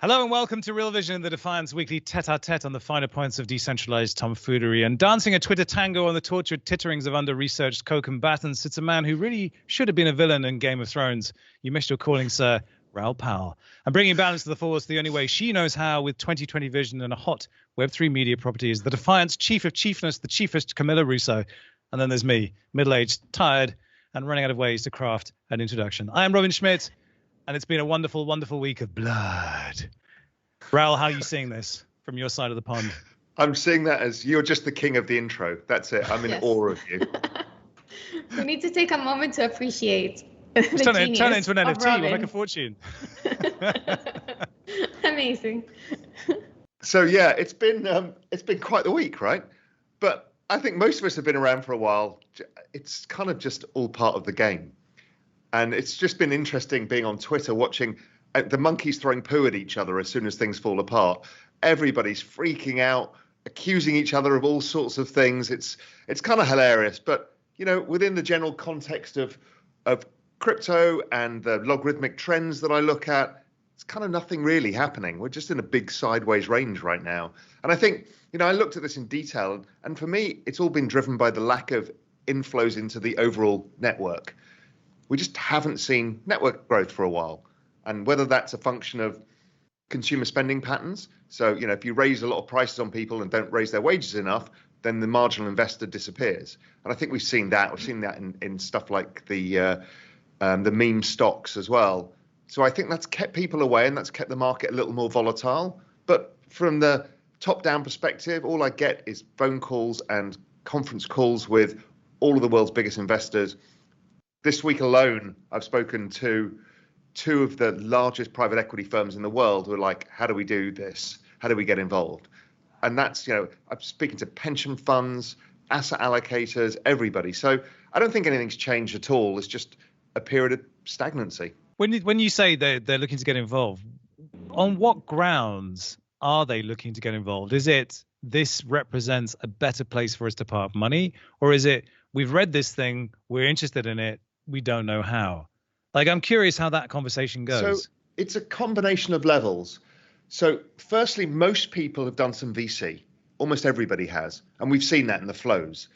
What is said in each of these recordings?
Hello and welcome to Real Vision, the Defiant's weekly tete-a-tete on the finer points of decentralized tomfoolery. And dancing a Twitter tango on the tortured titterings of under-researched co-combatants sits a man who really should have been a villain in Game of Thrones. You missed your calling, sir. RAOUL Powell. And bringing balance to the force the only way she knows how, with 2020 vision and a hot Web3 media property, is the Defiant's chief of chiefness, the chiefest Camilla Russo. And then there's me, middle-aged, tired, and running out of ways to craft an introduction. I am Robin Schmidt. And it's been a wonderful, wonderful week of blood. RAOUL, how are you seeing this from your side of the pond? I'm seeing that as you're just the king of the intro. That's it. I'm in awe of you. We need to take a moment to appreciate turn it into an NFT. We'll make a fortune. Amazing. So yeah, it's been quite the week, right? But I think most of us have been around for a while. It's kind of just all part of the game. And it's just been interesting being on Twitter, watching the monkeys throwing poo at each other as soon as things fall apart. Everybody's freaking out, accusing each other of all sorts of things. It's kind of hilarious. But, you know, within the general context of crypto and the logarithmic trends that I look at, it's kind of nothing really happening. We're just in a big sideways range right now. And I think, you know, I looked at this in detail. And for me, it's all been driven by the lack of inflows into the overall network. We just haven't seen network growth for a while. And whether that's a function of consumer spending patterns. So, you know, if you raise a lot of prices on people and don't raise their wages enough, then the marginal investor disappears. And I think we've seen that. We've seen that in stuff like the meme stocks as well. So I think that's kept people away and that's kept the market a little more volatile. But from the top-down perspective, all I get is phone calls and conference calls with all of the world's biggest investors. This week alone, I've spoken to two of the largest private equity firms in the world who are like, how do we do this? How do we get involved? And that's, you know, I'm speaking to pension funds, asset allocators, everybody. So I don't think anything's changed at all. It's just a period of stagnancy. When you say they're looking to get involved, on what grounds are they looking to get involved? Is it this represents a better place for us to park money? Or is it we've read this thing, we're interested in it, we don't know how? Like, I'm curious how that conversation goes. So it's a combination of levels. So firstly, most people have done some VC. Almost everybody has. And we've seen that in the flows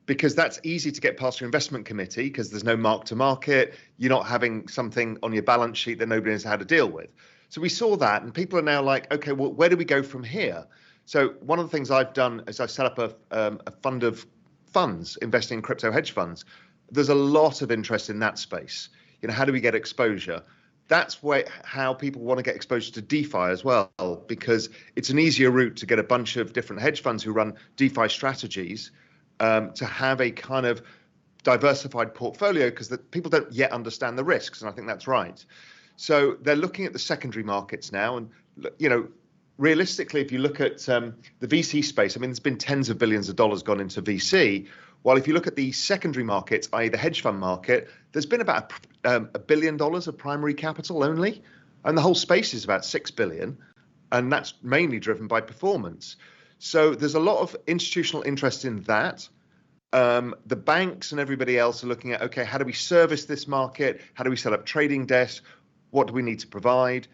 because that's easy to get past your investment committee because there's no mark to market. You're not having something on your balance sheet that nobody knows how to deal with. So we saw that and people are now like, okay, well, where do we go from here? So one of the things I've done is I've set up a fund of funds investing in crypto hedge funds. There's a lot of interest in that space. You know, how do we get exposure? That's how people want to get exposure to DeFi as well, because it's an easier route to get a bunch of different hedge funds who run DeFi strategies to have a kind of diversified portfolio because people don't yet understand the risks. And I think that's right. So they're looking at the secondary markets now. And, you know, realistically, if you look at the VC space, I mean, there's been tens of billions of dollars gone into VC. While if you look at the secondary markets, i.e. the hedge fund market, there's been about $1 billion of primary capital only. And the whole space is about 6 billion. And that's mainly driven by performance. So there's a lot of institutional interest in that. The banks and everybody else are looking at, okay, how do we service this market? How do we set up trading desks? What do we need to provide?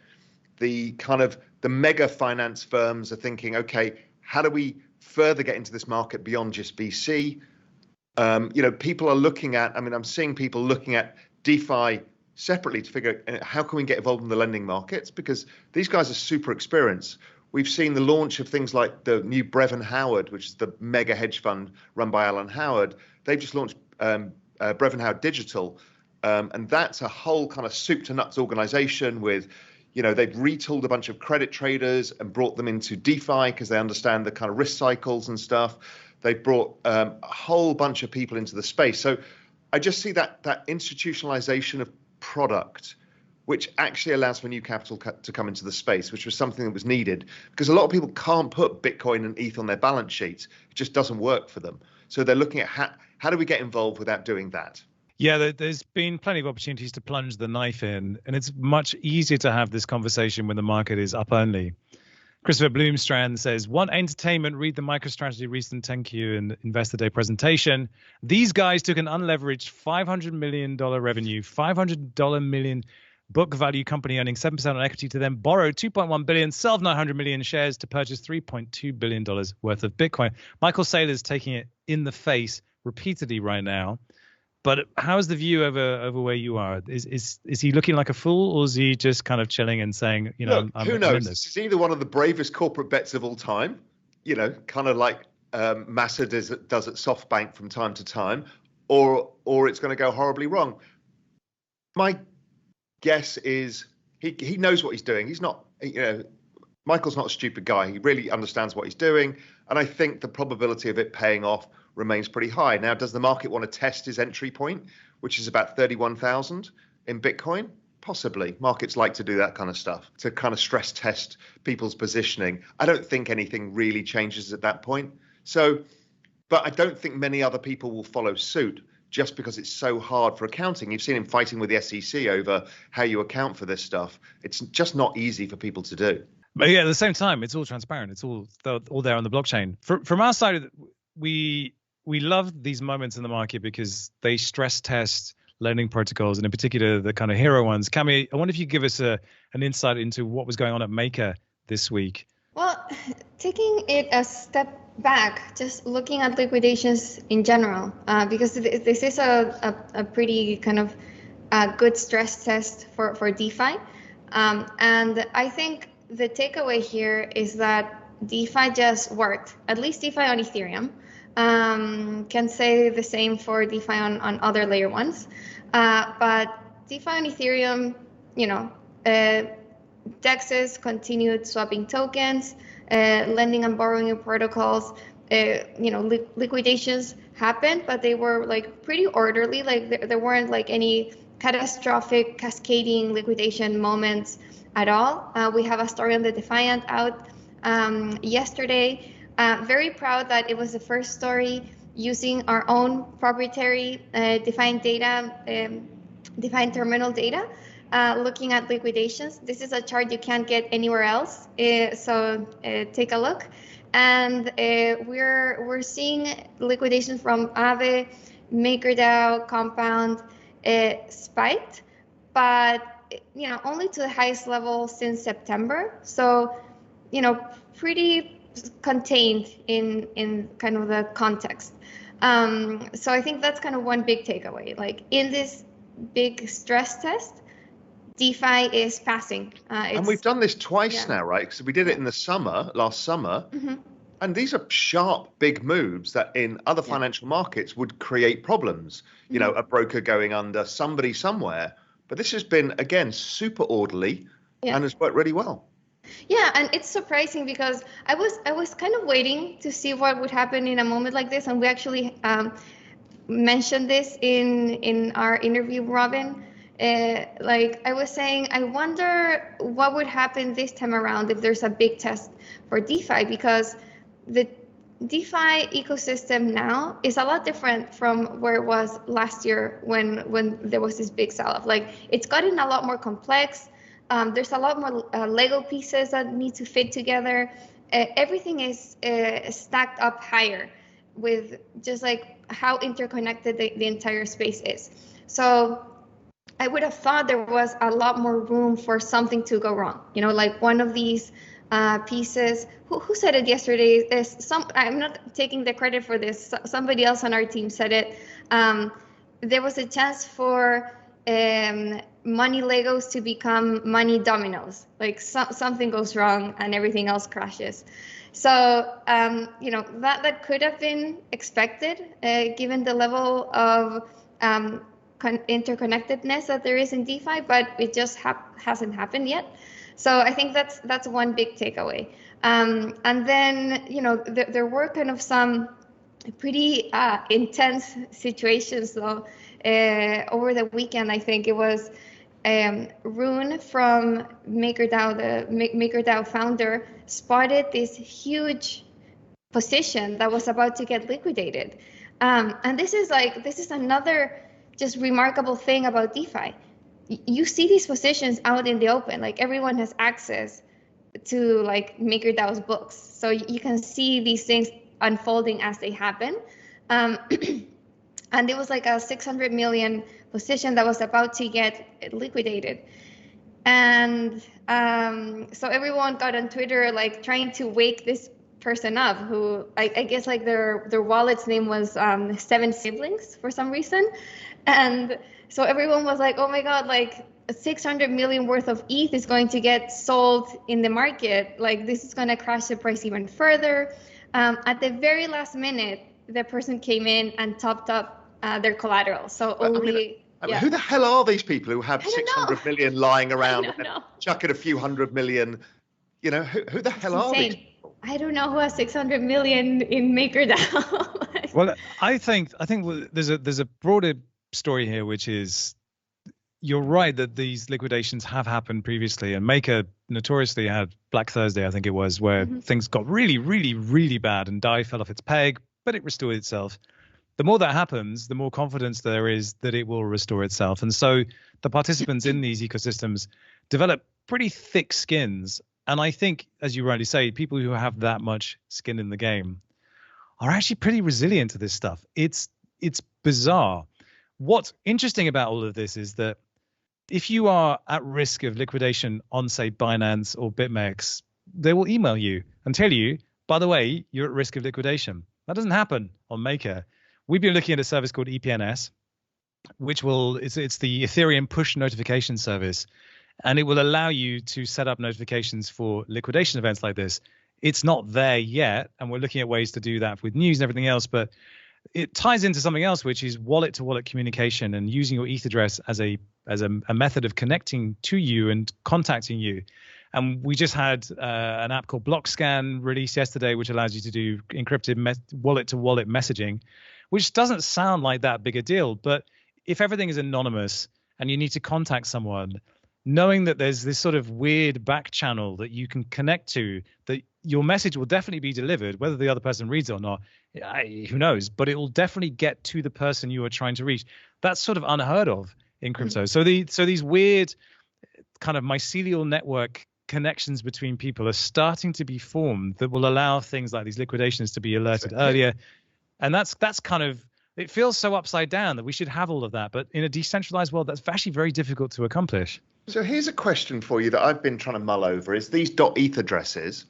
The mega finance firms are thinking, okay, how do we further get into this market beyond just VC? You know, people are looking at, I mean, I'm seeing people looking at DeFi separately to figure out how can we get involved in the lending markets, because these guys are super experienced. We've seen the launch of things like the new Brevin Howard, which is the mega hedge fund run by Alan Howard. They've just launched Brevin Howard Digital. And that's a whole kind of soup to nuts organization with, you know, they've retooled a bunch of credit traders and brought them into DeFi because they understand the kind of risk cycles and stuff. They've brought a whole bunch of people into the space. So I just see that institutionalization of product, which actually allows for new capital to come into the space, which was something that was needed because a lot of people can't put Bitcoin and ETH on their balance sheets. It just doesn't work for them. So they're looking at how do we get involved without doing that? Yeah, there's been plenty of opportunities to plunge the knife in, and it's much easier to have this conversation when the market is up only. Christopher Bloomstrand says, want entertainment, read the MicroStrategy recent 10Q and Investor Day presentation. These guys took an unleveraged $500 million revenue, $500 million book value company earning 7% on equity to then borrow 2.1 billion, sell 900 million shares to purchase $3.2 billion worth of Bitcoin. Michael Saylor's taking it in the face repeatedly right now. But how's the view over where you are? Is he looking like a fool, or is he just kind of chilling and saying, you know, Look, who knows? This is either one of the bravest corporate bets of all time, you know, kind of like Massa does at SoftBank from time to time, or it's going to go horribly wrong. My guess is he knows what he's doing. He's not, you know, Michael's not a stupid guy. He really understands what he's doing, and I think the probability of it paying off remains pretty high. Now, does the market want to test his entry point, which is about 31,000 in Bitcoin? Possibly. Markets like to do that kind of stuff, to kind of stress test people's positioning. I don't think anything really changes at that point. So, but I don't think many other people will follow suit just because it's so hard for accounting. You've seen him fighting with the SEC over how you account for this stuff. It's just not easy for people to do. But yeah, at the same time, it's all transparent. It's all there on the blockchain. From our side, we love these moments in the market because they stress test lending protocols, and in particular the kind of hero ones. Cami, I wonder if you could give us an insight into what was going on at Maker this week. Well, taking it a step back, just looking at liquidations in general, because this is a pretty kind of good stress test for DeFi. And I think the takeaway here is that DeFi just worked, at least DeFi on Ethereum. Can say the same for DeFi on other layer ones. But DeFi on Ethereum, you know, DEXs continued swapping tokens, lending and borrowing protocols, you know, liquidations happened, but they were like pretty orderly. Like there weren't like any catastrophic cascading liquidation moments at all. We have a story on the Defiant out yesterday. Very proud that it was the first story using our own proprietary Defiant data, Defiant terminal data, looking at liquidations. This is a chart you can't get anywhere else, so take a look. And we're seeing liquidations from Aave, MakerDAO, Compound spiked, but you know, only to the highest level since September. So, you know, pretty contained in kind of the context. So I think that's kind of one big takeaway. Like in this big stress test, DeFi is passing. And we've done this twice now, right? Because we did it in the summer, last summer. Mm-hmm. And these are sharp, big moves that in other financial markets would create problems. You know, a broker going under, somebody somewhere. But this has been, again, super orderly and has worked really well. Yeah, and it's surprising because I was kind of waiting to see what would happen in a moment like this, and we actually mentioned this in our interview, Robin. Like I was saying, I wonder what would happen this time around if there's a big test for DeFi, because the DeFi ecosystem now is a lot different from where it was last year when there was this big sell-off. Like it's gotten a lot more complex. There's a lot more Lego pieces that need to fit together. Everything is stacked up higher with just like how interconnected the entire space is. So I would have thought there was a lot more room for something to go wrong. You know, like one of these pieces, who said it yesterday? I'm not taking the credit for this. Somebody else on our team said it. There was a chance for money Legos to become money dominoes. Like something goes wrong and everything else crashes. So, you know, that could have been expected given the level of interconnectedness that there is in DeFi, but it just hasn't happened yet. So I think that's one big takeaway. And then, you know, there were kind of some pretty intense situations though. Over the weekend, I think it was Rune from MakerDAO, the MakerDAO founder, spotted this huge position that was about to get liquidated. And this is another just remarkable thing about DeFi. You see these positions out in the open, like everyone has access to like MakerDAO's books. So you can see these things unfolding as they happen. And it was like a 600 million position that was about to get liquidated. And so everyone got on Twitter like trying to wake this person up, who I guess like their wallet's name was Seven Siblings for some reason. And so everyone was like, oh my God, like 600 million worth of ETH is going to get sold in the market. Like this is going to crash the price even further. At the very last minute, the person came in and topped up their collateral. So only... I mean, who the hell are these people who have 600 know. million lying around and know. chuck it a few hundred million? You know, who the hell are these people? I don't know who has 600 million in MakerDAO. Well, I think there's a broader story here, which is you're right that these liquidations have happened previously, and Maker notoriously had Black Thursday, I think it was, where things got really, really, really bad and DAI fell off its peg, but it restored itself. The more that happens, the more confidence there is that it will restore itself. And so the participants in these ecosystems develop pretty thick skins. And I think, as you rightly say, people who have that much skin in the game are actually pretty resilient to this stuff. It's bizarre. What's interesting about all of this is that if you are at risk of liquidation on, say, Binance or BitMEX, they will email you and tell you, by the way, you're at risk of liquidation. That doesn't happen on Maker. We've been looking at a service called EPNS, which it's the Ethereum push notification service, and it will allow you to set up notifications for liquidation events like this. It's not there yet, and we're looking at ways to do that with news and everything else, but it ties into something else, which is wallet-to-wallet communication and using your ETH address as a method of connecting to you and contacting you. And we just had an app called BlockScan released yesterday, which allows you to do encrypted wallet-to-wallet messaging, which doesn't sound like that big a deal. But if everything is anonymous and you need to contact someone, knowing that there's this sort of weird back channel that you can connect to, that your message will definitely be delivered, whether the other person reads it or not, who knows, but it will definitely get to the person you are trying to reach. That's sort of unheard of in crypto. So these weird kind of mycelial network connections between people are starting to be formed that will allow things like these liquidations to be alerted earlier. And that's kind of, it feels so upside down that we should have all of that. But in a decentralized world, that's actually very difficult to accomplish. So here's a question for you that I've been trying to mull over is these .eth addresses,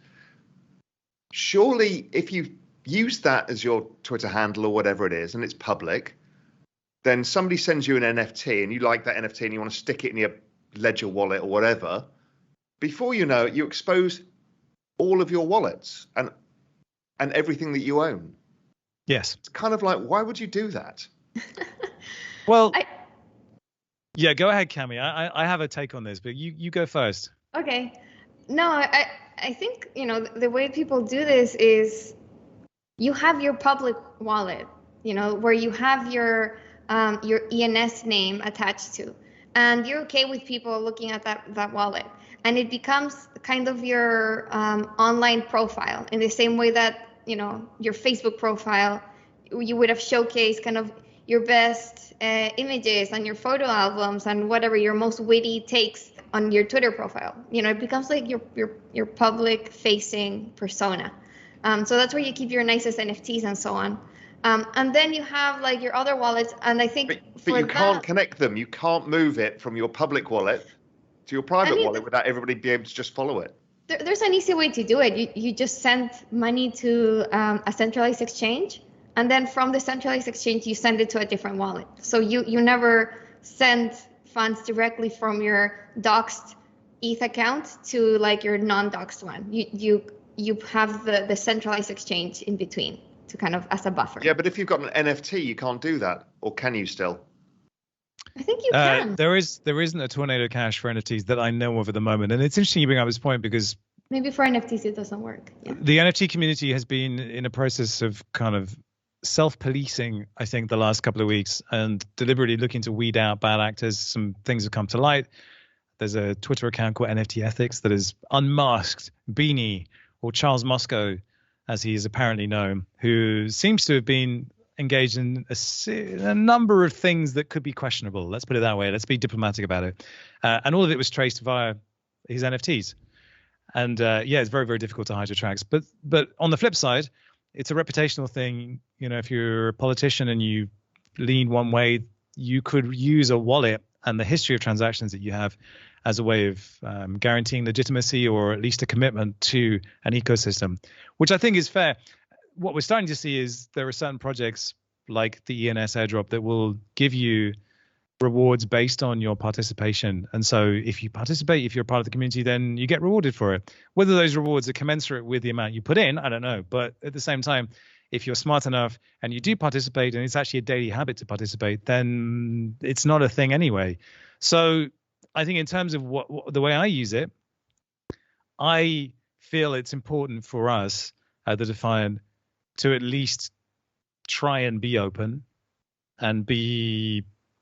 surely if you use that as your Twitter handle or whatever it is, and it's public, then somebody sends you an NFT and you like that NFT and you want to stick it in your Ledger wallet or whatever, before you know it, you expose all of your wallets and everything that you own. Yes. It's kind of like, why would you do that? Well, yeah, go ahead, Cami. I have a take on this, but you go first. Okay. No, I think, the way people do this is you have your public wallet, where you have your ENS name attached to, and you're okay with people looking at that wallet. And it becomes kind of your online profile in the same way that, your Facebook profile, you would have showcased kind of your best images and your photo albums and whatever your most witty takes on your Twitter profile. It becomes like your public facing persona. So that's where you keep your nicest NFTs and so on. And then you have like your other wallets. And I think but you can't connect them. You can't move it from your public wallet to your private wallet without everybody being able to just follow it. There's an easy way to do it. You just send money to a centralized exchange, and then from the centralized exchange, you send it to a different wallet. So you never send funds directly from your doxed ETH account to like your non-doxed one. You have the centralized exchange in between to kind of as a buffer. Yeah, but if you've got an NFT, you can't do that, or can you still? I think you can. There isn't a Tornado Cash for NFTs that I know of at the moment, and it's interesting you bring up this point because maybe for NFTs it doesn't work. Yeah. The NFT community has been in a process of kind of self-policing, I think, the last couple of weeks, and deliberately looking to weed out bad actors. Some things have come to light. There's a Twitter account called NFT Ethics that has unmasked Beanie, or Charles Moscow, as he is apparently known, who seems to have been engaged in a number of things that could be questionable. Let's put it that way. Let's be diplomatic about it. And all of it was traced via his NFTs. And it's very, very difficult to hide your tracks. But on the flip side, it's a reputational thing. If you're a politician and you lean one way, you could use a wallet and the history of transactions that you have as a way of guaranteeing legitimacy or at least a commitment to an ecosystem, which I think is fair. What we're starting to see is there are certain projects like the ENS airdrop that will give you rewards based on your participation. And so if you participate, if you're a part of the community, then you get rewarded for it. Whether those rewards are commensurate with the amount you put in, I don't know. But at the same time, if you're smart enough and you do participate and it's actually a daily habit to participate, then it's not a thing anyway. So I think in terms of what the way I use it, I feel it's important for us at the Defiant to at least try and be open and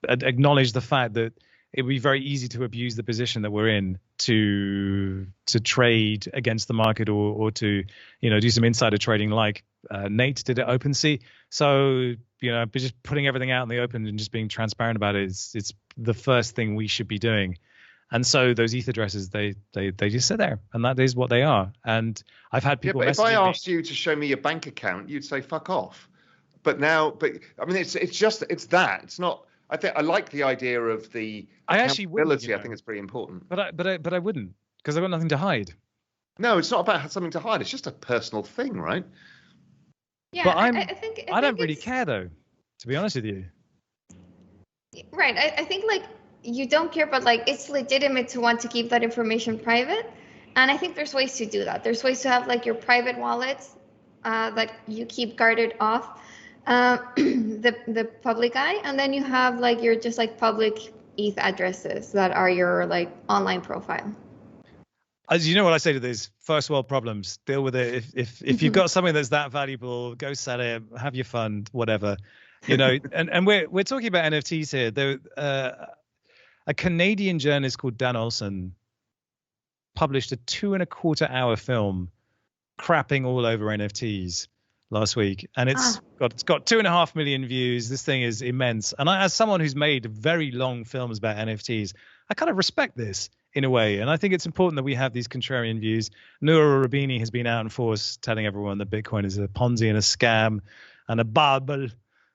acknowledge the fact that it would be very easy to abuse the position that we're in to trade against the market or to, do some insider trading like Nate did at OpenSea. So, just putting everything out in the open and just being transparent about it it's the first thing we should be doing. And so those ETH addresses, they just sit there, and that is what they are. And I've had people. Yeah, but if I asked you to show me your bank account, you'd say fuck off. But I mean, it's that. It's not. I think I like the idea of the accountability. I think it's pretty important. But I wouldn't, because I've got nothing to hide. No, it's not about something to hide. It's just a personal thing, right? Yeah, but I don't really care, though, to be honest with you. Right. I think you don't care, but it's legitimate to want to keep that information private. And I think there's ways to do that. There's ways to have your private wallets that you keep guarded off the public eye, and then you have your just public ETH addresses that are your online profile. As you know what I say to these first world problems, deal with it. If you've got something that's that valuable, go sell it, have your fun, whatever. And we're talking about NFTs here. There a Canadian journalist called Dan Olson published a 2.25-hour film crapping all over NFTs last week, and it's got 2.5 million views. This thing is immense, and as someone who's made very long films about NFTs, I kind of respect this in a way, and I think it's important that we have these contrarian views. Noura Rabini has been out in force telling everyone that Bitcoin is a Ponzi and a scam and a bubble,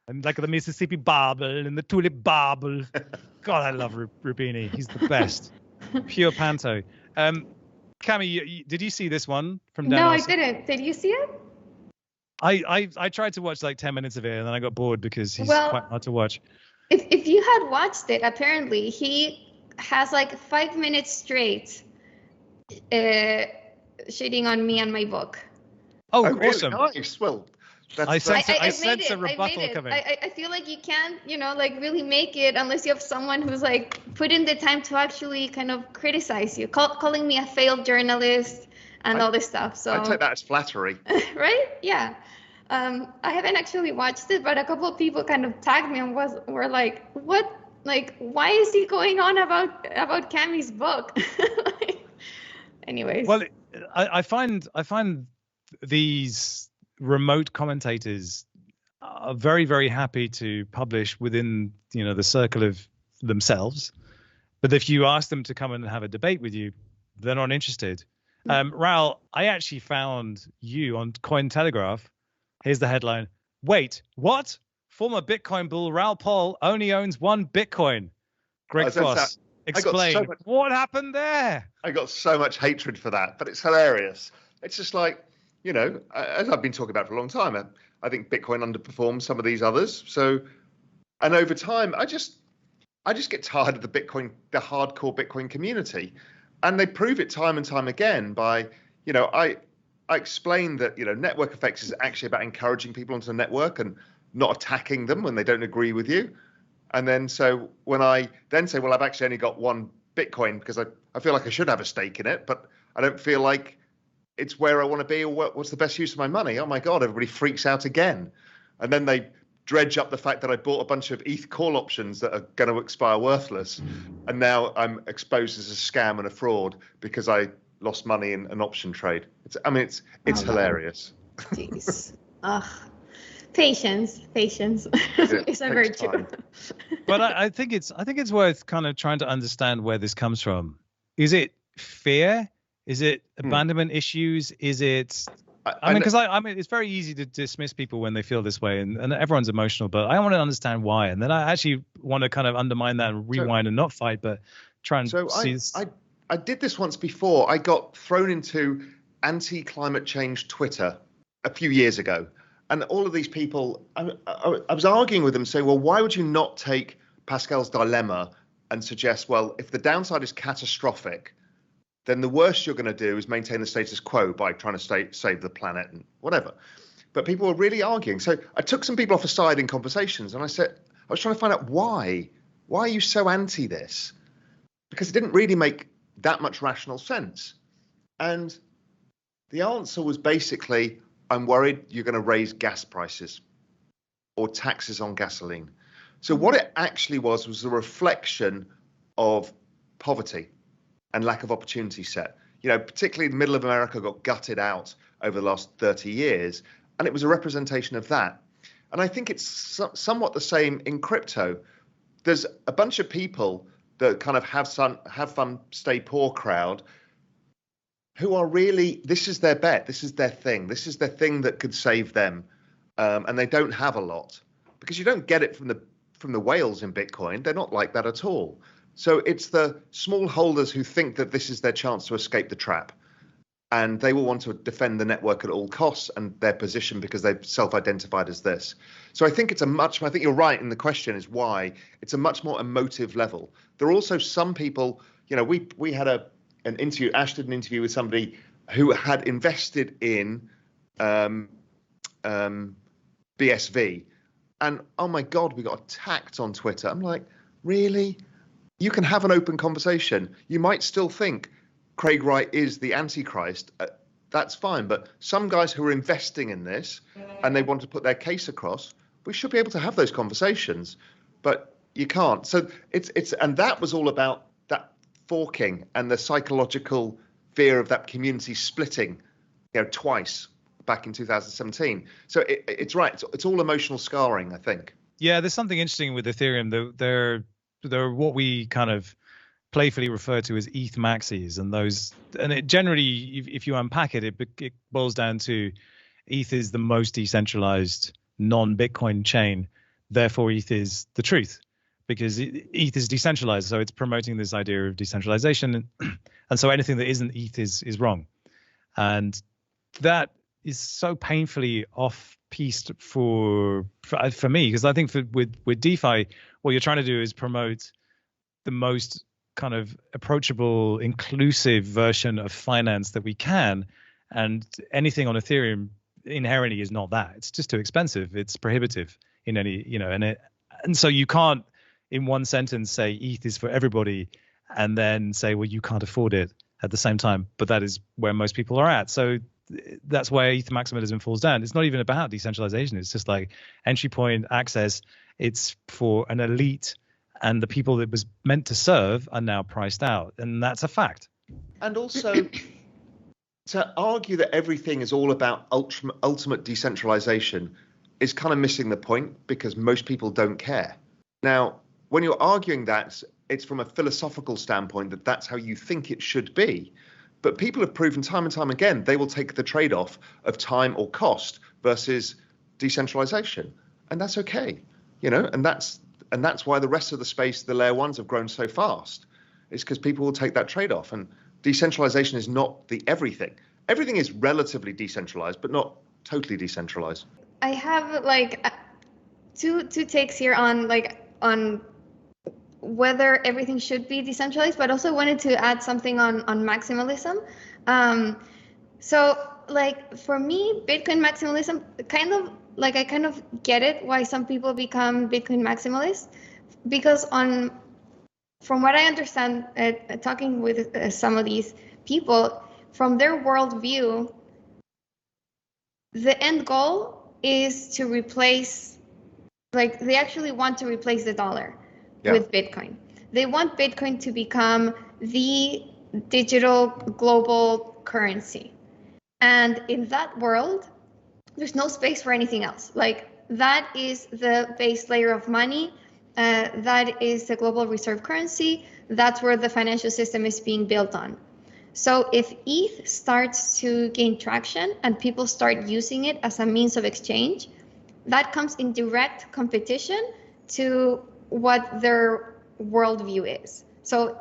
and like the Mississippi bubble and the tulip bubble. God, I love Rabini. He's the best. Pure panto. Cami, did you see this one from Dan? No, Olson? I didn't. Did you see it? I tried to watch 10 minutes of it, and then I got bored because he's quite hard to watch. If you had watched it, apparently he has 5 minutes straight shitting on me and my book. Oh, awesome! Really nice. Well, I sense a rebuttal coming. I feel like you can't, really make it unless you have someone who's put in the time to actually kind of criticize you, calling me a failed journalist and all this stuff. So I take that as flattery. Right? Yeah. I haven't actually watched it, but a couple of people kind of tagged me and were like, "What? Why is he going on about Cami's book?" Anyways. Well, I find these remote commentators are very, very happy to publish within the circle of themselves, but if you ask them to come and have a debate with you, they're not interested. RAOUL, I actually found you on Cointelegraph. Here's the headline. Wait, what? Former Bitcoin bull RAOUL Paul only owns one Bitcoin. Greg Foss, explain. What happened there? I got so much hatred for that, but it's hilarious. It's just as I've been talking about for a long time, I think Bitcoin underperforms some of these others. So, and over time, I just get tired of the hardcore Bitcoin community. And they prove it time and time again by, I explained that, network effects is actually about encouraging people onto the network and not attacking them when they don't agree with you. And then so when I then say, well, I've actually only got one Bitcoin because I feel like I should have a stake in it, but I don't feel like it's where I want to be or what's the best use of my money. Oh, my God, everybody freaks out again. And then they dredge up the fact that I bought a bunch of ETH call options that are going to expire worthless. And now I'm exposed as a scam and a fraud because I lost money in an option trade. It's hilarious. Jeez. Patience. It's a virtue. But I think it's worth kind of trying to understand where this comes from. Is it fear? Is it abandonment issues? Is it? Because it's very easy to dismiss people when they feel this way, and everyone's emotional. But I want to understand why, and then I actually want to kind of undermine that and rewind and not fight, but try and So see. I did this once before. I got thrown into anti-climate change Twitter a few years ago. And all of these people, I was arguing with them saying, well, why would you not take Pascal's dilemma and suggest, well, if the downside is catastrophic, then the worst you're going to do is maintain the status quo by trying to save the planet and whatever. But people were really arguing. So I took some people off aside in conversations and I said, I was trying to find out why. Why are you so anti this? Because it didn't really make that much rational sense. And the answer was basically, I'm worried you're going to raise gas prices or taxes on gasoline. So what it actually was a reflection of poverty and lack of opportunity set. You know, particularly the middle of America got gutted out over the last 30 years, and it was a representation of that. And I think it's somewhat the same in crypto. There's a bunch of people that kind of have fun, stay poor crowd who are really, this is their bet, this is their thing that could save them, and they don't have a lot because you don't get it from the whales in Bitcoin. They're not like that at all. So it's the small holders who think that this is their chance to escape the trap, and they will want to defend the network at all costs and their position because they've self-identified as this. So I think I think you're right in the question is why it's a much more emotive level. There are also some people, you know, we had an interview, Ash did an interview with somebody who had invested in BSV, and oh my God, we got attacked on Twitter. I'm like, really? You can have an open conversation. You might still think Craig Wright is the Antichrist. That's fine. But some guys who are investing in this and they want to put their case across, we should be able to have those conversations. But you can't. So and that was all about that forking and the psychological fear of that community splitting, you know, twice back in 2017. So it's right. It's all emotional scarring, I think. Yeah, there's something interesting with Ethereum. They're what we kind of playfully refer to as ETH maxis, and it generally, if you unpack it, it boils down to ETH is the most decentralized non-Bitcoin chain. Therefore, ETH is the truth because ETH is decentralized. So it's promoting this idea of decentralization, and so anything that isn't ETH is wrong, and that is so painfully off-piste for me, because I think with DeFi, what you're trying to do is promote the most kind of approachable, inclusive version of finance that we can, and anything on Ethereum inherently is not that. It's just too expensive. It's prohibitive in any, you know, and so you can't in one sentence say ETH is for everybody and then say, well, you can't afford it at the same time. But that is where most people are at. So that's where ETH maximalism falls down. It's not even about decentralization. It's just like entry point access. It's for an elite, and the people that was meant to serve are now priced out, and that's a fact. And also, to argue that everything is all about ultimate decentralization is kind of missing the point, because most people don't care. Now, when you're arguing that, it's from a philosophical standpoint that that's how you think it should be. But people have proven time and time again they will take the trade-off of time or cost versus decentralization, and that's okay, you know. And that's why the rest of the space, the layer ones, have grown so fast. It's because people will take that trade-off, and decentralization is not the everything. Everything is relatively decentralized, but not totally decentralized. I have like two takes here on whether everything should be decentralized, but also wanted to add something on maximalism. So like for me, Bitcoin maximalism, I kind of get it why some people become Bitcoin maximalists, because from what I understand, talking with some of these people, from their worldview, the end goal is to replace, like they actually want to replace the dollar. Yeah. With Bitcoin. They want Bitcoin to become the digital global currency. And in that world, there's no space for anything else. Like that is the base layer of money. That is the global reserve currency. That's where the financial system is being built on. So if ETH starts to gain traction and people start using it as a means of exchange, that comes in direct competition to what their worldview is. So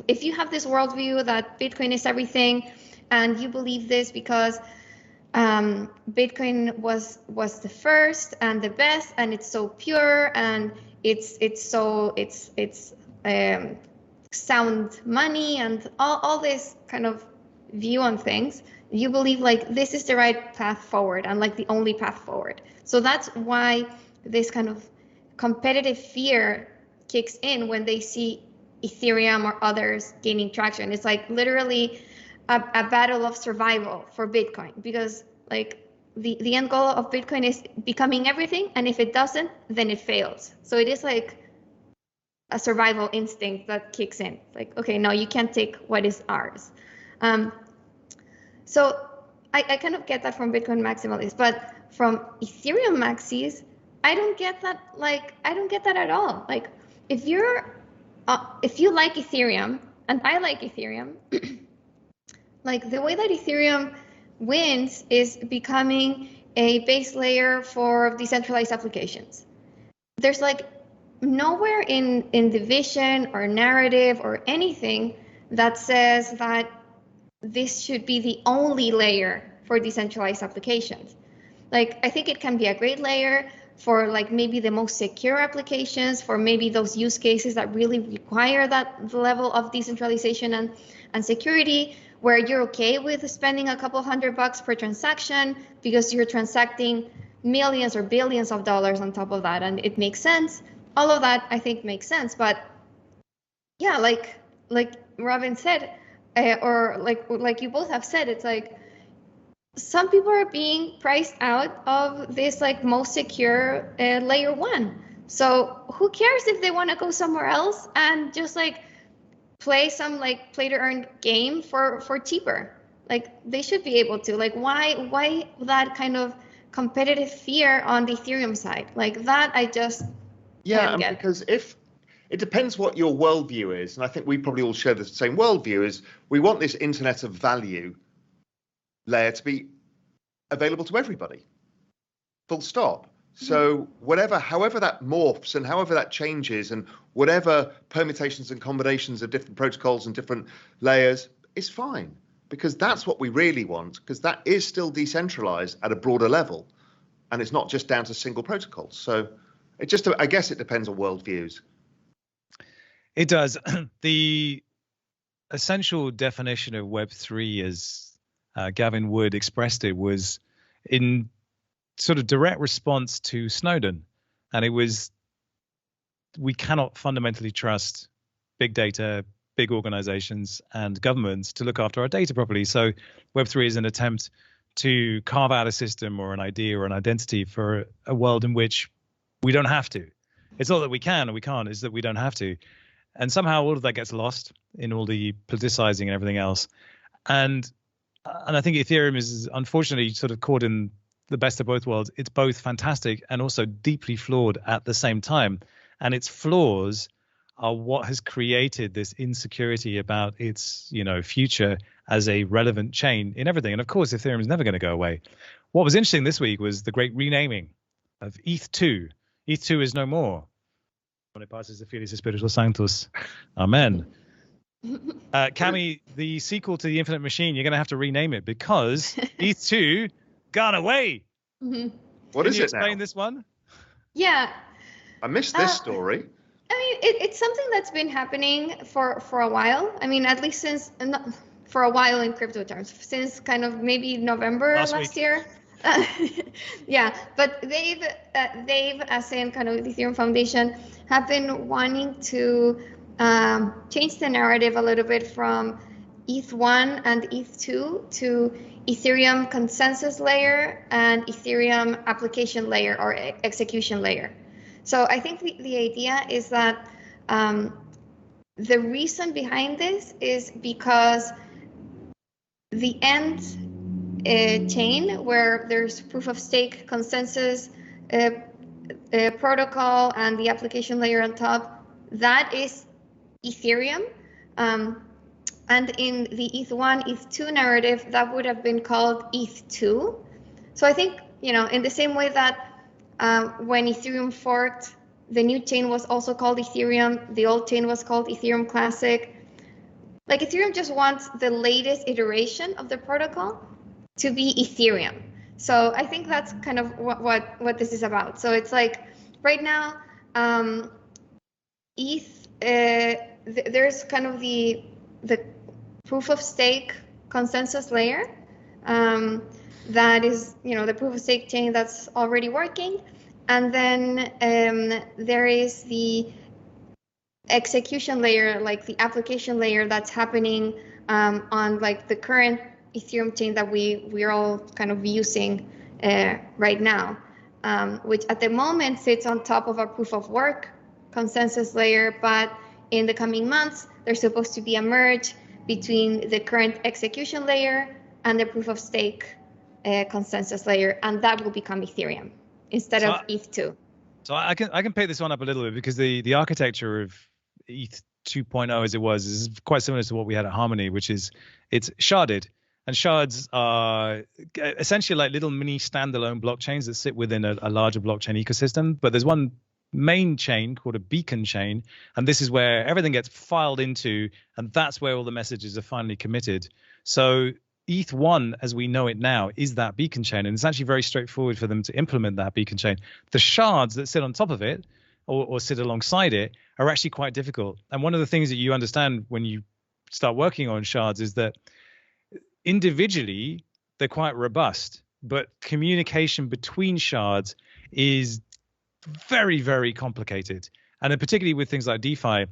if you have this worldview that Bitcoin is everything, and you believe this because Bitcoin was the first and the best, and it's so pure, and it's sound money, and all this kind of view on things, you believe like this is the right path forward and like the only path forward. So that's why this kind of competitive fear kicks in when they see Ethereum or others gaining traction. It's like literally a battle of survival for Bitcoin, because like the end goal of Bitcoin is becoming everything, and if it doesn't, then it fails. So it is like a survival instinct that kicks in. Like, okay, no, you can't take what is ours. So I kind of get that from Bitcoin maximalists, but from Ethereum maxis, I don't get that. Like, I don't get that at all. Like, if you like Ethereum and I like Ethereum, like the way that Ethereum wins is becoming a base layer for decentralized applications. There's like nowhere in the vision or narrative or anything that says that this should be the only layer for decentralized applications. Like, I think it can be a great layer for like maybe the most secure applications, for maybe those use cases that really require that level of decentralization and security, where you're okay with spending a couple $100 per transaction because you're transacting millions or billions of dollars on top of that, and it makes sense. All of that I think makes sense. But yeah, like Robin said, or like you both have said, it's like some people are being priced out of this like most secure layer one. So who cares if they want to go somewhere else and just like play some like play to earn game for cheaper? Like, they should be able to. Like, why that kind of competitive fear on the Ethereum side? Like that, I just because if it depends what your worldview is, and I think we probably all share the same worldview, is we want this internet of value layer to be available to everybody, full stop. So however that morphs and however that changes, and whatever permutations and combinations of different protocols and different layers is fine, because that's what we really want, because that is still decentralized at a broader level, and it's not just down to single protocols. So I guess it depends on worldviews. It does. The essential definition of Web3, as Gavin Wood expressed it, was in sort of direct response to Snowden. And it was, we cannot fundamentally trust big data, big organizations and governments to look after our data properly. So Web3 is an attempt to carve out a system or an idea or an identity for a world in which we don't have to. It's not that we can or we can't, it's that we don't have to. And somehow all of that gets lost in all the politicizing and everything else. And I think Ethereum is unfortunately sort of caught in the best of both worlds. It's both fantastic and also deeply flawed at the same time. And its flaws are what has created this insecurity about its, future as a relevant chain in everything. And of course, Ethereum is never going to go away. What was interesting this week was the great renaming of ETH2. ETH2 is no more. When it passes the Filius Spiritus Sanctus. Amen. Cami, the sequel to the Infinite Machine, you're going to have to rename it because ETH2 gone away. What is it now? Can you explain this one? Yeah. I missed this story. I mean, it's something that's been happening for a while. I mean, at least for a while in crypto terms, since kind of maybe November last year. Yeah, but they've as in kind of the Ethereum Foundation have been wanting to change the narrative a little bit from ETH1 and ETH2 to Ethereum consensus layer and Ethereum application layer or execution layer. So I think the idea is that the reason behind this is because the end chain where there's proof of stake consensus protocol and the application layer on top, that is Ethereum. And in the ETH1, ETH2 narrative, that would have been called ETH2. So I think, in the same way that when Ethereum forked The new chain was also called Ethereum. The old chain was called Ethereum Classic. Like Ethereum just wants the latest iteration of the protocol to be Ethereum. So I think that's kind of what this is about. So it's like right now, ETH, there's kind of the proof of stake consensus layer that is, the proof of stake chain that's already working. And then there is the execution layer, like the application layer that's happening on like the current Ethereum chain that we're all kind of using right now, which at the moment sits on top of our proof of work consensus layer. But in the coming months, there's supposed to be a merge between the current execution layer and the proof of stake consensus layer, and that will become Ethereum instead of ETH2. So I can pick this one up a little bit, because the architecture of ETH 2.0 as it was is quite similar to what we had at Harmony, which is it's sharded. And shards are essentially like little mini standalone blockchains that sit within a larger blockchain ecosystem. But there's one main chain called a beacon chain, and this is where everything gets filed into, and that's where all the messages are finally committed. So ETH1, as we know it now, is that beacon chain, and it's actually very straightforward for them to implement that beacon chain. The shards that sit on top of it or sit alongside it are actually quite difficult. And one of the things that you understand when you start working on shards is that individually they're quite robust, but communication between shards is very, very complicated. And particularly with things like DeFi,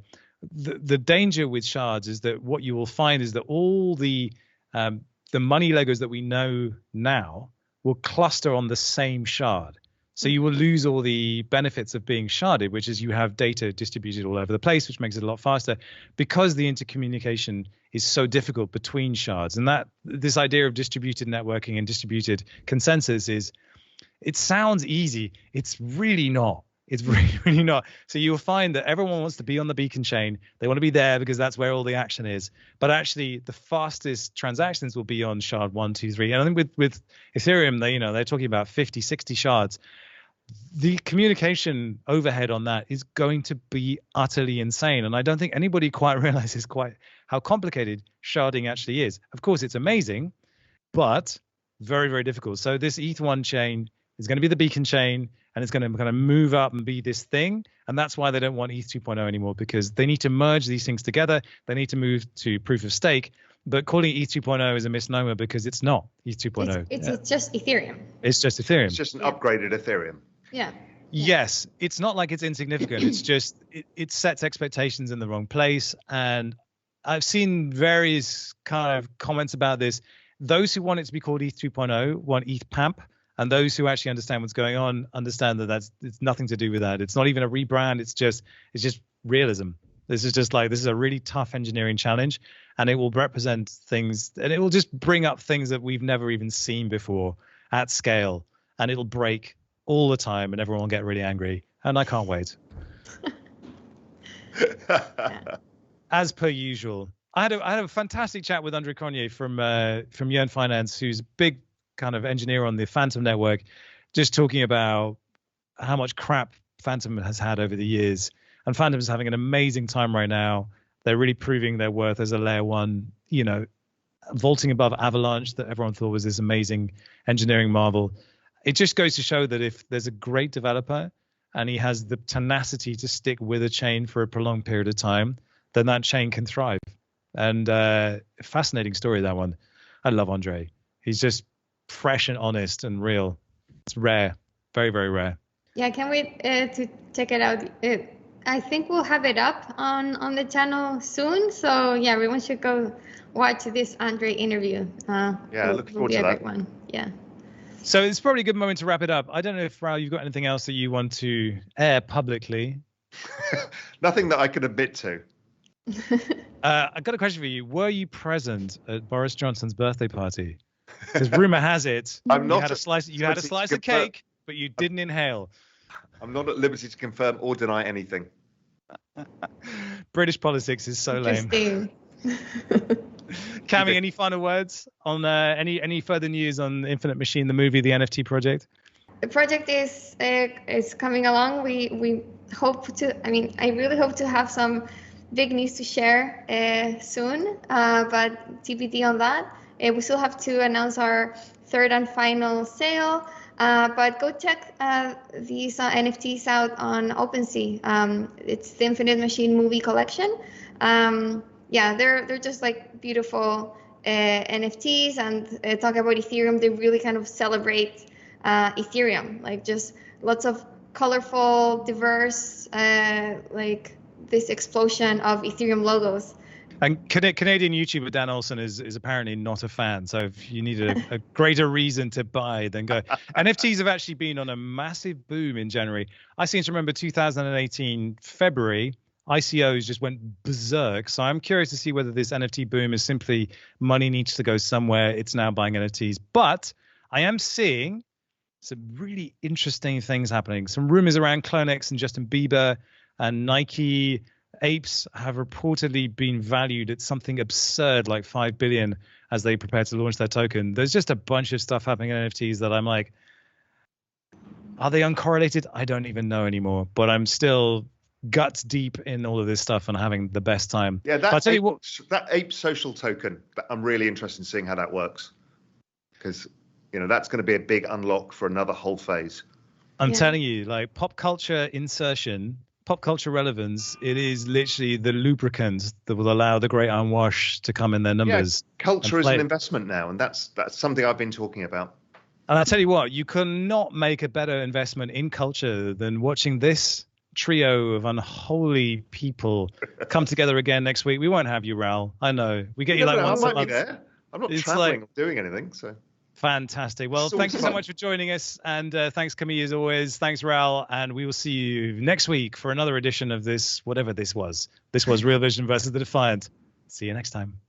the danger with shards is that what you will find is that all the money Legos that we know now will cluster on the same shard. So you will lose all the benefits of being sharded, which is you have data distributed all over the place, which makes it a lot faster, because the intercommunication is so difficult between shards. And that this idea of distributed networking and distributed consensus it sounds easy. It's really not. It's really, really not. So you'll find that everyone wants to be on the beacon chain. They want to be there because that's where all the action is. But actually, the fastest transactions will be on shard 1, 2, 3. And I think with Ethereum, they're talking about 50, 60 shards. The communication overhead on that is going to be utterly insane. And I don't think anybody quite realizes quite how complicated sharding actually is. Of course, it's amazing, but very, very difficult. So this ETH1 chain is going to be the beacon chain, and it's going to kind of move up and be this thing. And that's why they don't want ETH 2.0 anymore, because they need to merge these things together. They need to move to proof of stake. But calling it ETH 2.0 is a misnomer, because it's not ETH 2.0. It's just Ethereum. It's just Ethereum. It's just an upgraded Ethereum. Yeah. Yes, it's not like it's insignificant. It's just it sets expectations in the wrong place. And I've seen various kind of comments about this. Those who want it to be called ETH 2.0 want ETH PAMP. And those who actually understand what's going on understand that it's nothing to do with that. It's not even a rebrand. It's just realism. This is a really tough engineering challenge, and it will represent things, and it will just bring up things that we've never even seen before at scale, and it'll break all the time, and everyone will get really angry. And I can't wait. As per usual, I had a fantastic chat with Andre Cronje from Yearn Finance, who's a big kind of engineer on the Phantom network, just talking about how much crap Phantom has had over the years. And Phantom's having an amazing time right now. They're really proving their worth as a layer one, vaulting above Avalanche that everyone thought was this amazing engineering marvel. It just goes to show that if there's a great developer and he has the tenacity to stick with a chain for a prolonged period of time, then that chain can thrive. And fascinating story, that one. I love Andre. He's just fresh and honest and real. It's rare, very, very rare. Yeah, I can't wait to check it out. I think we'll have it up on the channel soon. So yeah, everyone should go watch this Andre interview. Looking forward to that one. Yeah. So it's probably a good moment to wrap it up. I don't know if Raoul, you've got anything else that you want to air publicly. Nothing that I could admit to. I've got a question for you. Were you present at Boris Johnson's birthday party? Because rumor has it I'm not. You had a slice of cake, but you didn't inhale. I'm not at liberty to confirm or deny anything. British politics is so lame. Cami, any final words on any further news on Infinite Machine, the movie, the NFT project? The project is coming along. We I really hope to have some big news to share soon, but TBD on that. We still have to announce our third and final sale, but go check these NFTs out on OpenSea. It's the Infinite Machine movie collection. Yeah, they're just like beautiful NFTs, and talk about Ethereum. They really kind of celebrate Ethereum, like just lots of colorful, diverse, like this explosion of Ethereum logos. And Canadian YouTuber Dan Olson is apparently not a fan. So if you need a greater reason to buy, then go. NFTs have actually been on a massive boom in January. I seem to remember 2018 February, ICOs just went berserk. So I'm curious to see whether this NFT boom is simply money needs to go somewhere. It's now buying NFTs. But I am seeing some really interesting things happening. Some rumors around CloneX and Justin Bieber and Nike apes have reportedly been valued at something absurd like 5 billion as they prepare to launch their token. There's just a bunch of stuff happening in NFTs that I'm like, are they uncorrelated? I don't even know anymore, but I'm still guts deep in all of this stuff and having the best time. Yeah, that ape social token, I'm really interested in seeing how that works, because that's going to be a big unlock for another whole phase. I'm telling you, like pop culture insertion, pop culture relevance, it is literally the lubricant that will allow the great unwash to come in their numbers. Yeah, culture is an investment now, and that's something I've been talking about. And I'll tell you what, you cannot make a better investment in culture than watching this trio of unholy people come together again next week. We won't have you, Raoul. I know. We get you like once a month. I'm not traveling or doing anything, so. Fantastic. Well, thank you so much for joining us. And thanks, Camille, as always. Thanks, Raoul. And we will see you next week for another edition of this, whatever this was. This was Real Vision versus the Defiant. See you next time.